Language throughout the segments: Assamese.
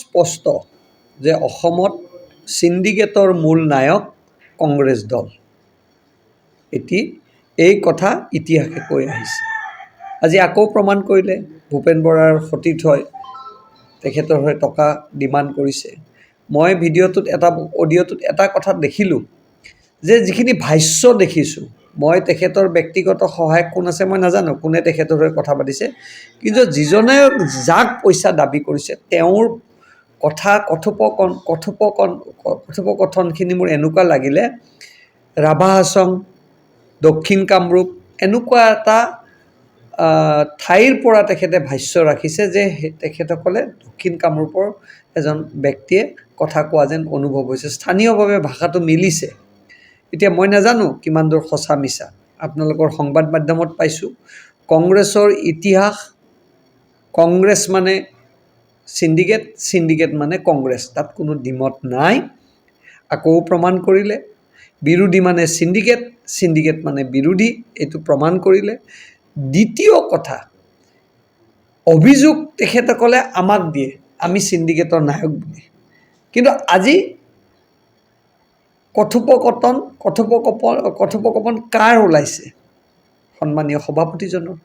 স্পষ্ট যে অসমত সিন্ডিকেটৰ মূল নায়ক কংগ্ৰেছ দল। এই কথা ইতিহাসে কৈ আহিছে। আজি আকৌ প্ৰমাণ কৰিলে ভূপেন বৰাৰ সতীৰ্থ হয়, তেখেতৰ হৈ টকা ডিমাণ্ড কৰিছে। মই ভিডিঅ'টোত অডিঅ'টোত এটা কথা দেখিলোঁ যে যিখিনি ভাষ্য দেখিছোঁ, মই তেখেতৰ ব্যক্তিগত সহায়ক কোন আছে মই নাজানো, কোনে তেখেতৰ হৈ কথা পাতিছে, কিন্তু যিজনে যাক পইচা দাবী কৰিছে তেওঁৰ কথা কথোপকথনখিনি মোৰ এনেকুৱা লাগিলে ৰাভা হাছং, দক্ষিণ কামৰূপ এনেকুৱা এটা ঠাইৰ পৰা তেখেতে ভাষ্য ৰাখিছে যে তেখেতসকলে দক্ষিণ কামৰূপৰ এজন ব্যক্তিয়ে কথা কোৱা যেন অনুভৱ হৈছে। স্থানীয়ভাৱে ভাষাটো মিলিছে। এতিয়া মই নাজানো কিমান দূৰ সঁচা মিছা, আপোনালোকৰ সংবাদ মাধ্যমত পাইছোঁ। কংগ্ৰেছৰ ইতিহাস, কংগ্ৰেছ মানে সিন্ডিকেট, সিন্ডিকেট মানে কংগ্ৰেছ, তাত কোনো দ্বিমত নাই। আকৌ প্ৰমাণ কৰিলে বিৰোধী মানে সিন্ডিকেট, সিন্ডিকেট মানে বিৰোধী, এইটো প্ৰমাণ কৰিলে। দ্বিতীয় কথা, অভিযোগ তেখেতসকলে আমাক দিয়ে আমি সিন্ডিকেটৰ নায়ক বুলি, কিন্তু আজি কথোপকথন কাৰ ওলাইছে? সন্মানীয় সভাপতিজনৰ।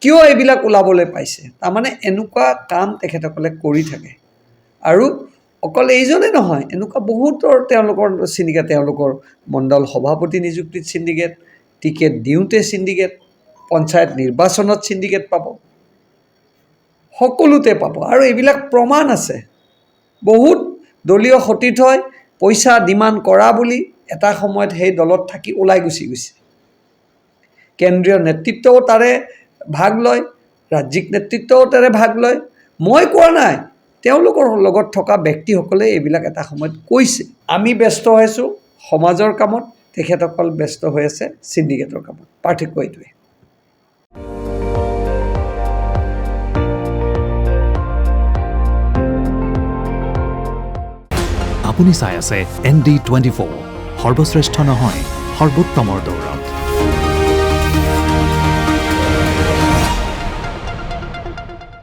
কিয় এইবিলাক ওলাবলৈ পাইছে? তাৰমানে এনেকুৱা কাম তেখেতসকলে কৰি থাকে। আৰু অকল এইজনে নহয়, এনেকুৱা বহুতৰ তেওঁলোকৰ সিন্ডিকেট, তেওঁলোকৰ মণ্ডল সভাপতি নিযুক্তিত সিন্ডিকেট, টিকেট দিওঁতে সিন্ডিকেট, পঞ্চায়ত নিৰ্বাচনত সিন্ডিকেট পাব, সকলোতে পাব। আৰু এইবিলাক প্ৰমাণ আছে। বহুত দলীয় সতীৰ্থ হয় পইচা ডিমাণ্ড কৰা বুলি এটা সময়ত সেই দলত থাকি ওলাই গুচি গৈছে। কেন্দ্ৰীয় নেতৃত্বও তাৰে ভাগ লয়, ৰাজ্যিক নেতৃত্বও তাৰে ভাগ লয়। মই কোৱা নাই, তেওঁলোকৰ লগত থকা ব্যক্তিসকলে এইবিলাক এটা সময়ত কৈছে। আমি ব্যস্ত হৈছোঁ সমাজৰ কামত, তেখেতসকল ব্যস্ত হৈ আছে সিন্ডিকেটৰ কামত। পাৰ্থক্য এইটোৱে। আপুনি চাই আছে ND24, সৰ্বশ্ৰেষ্ঠ নহয় সৰ্বোত্তমৰ দৌৰত।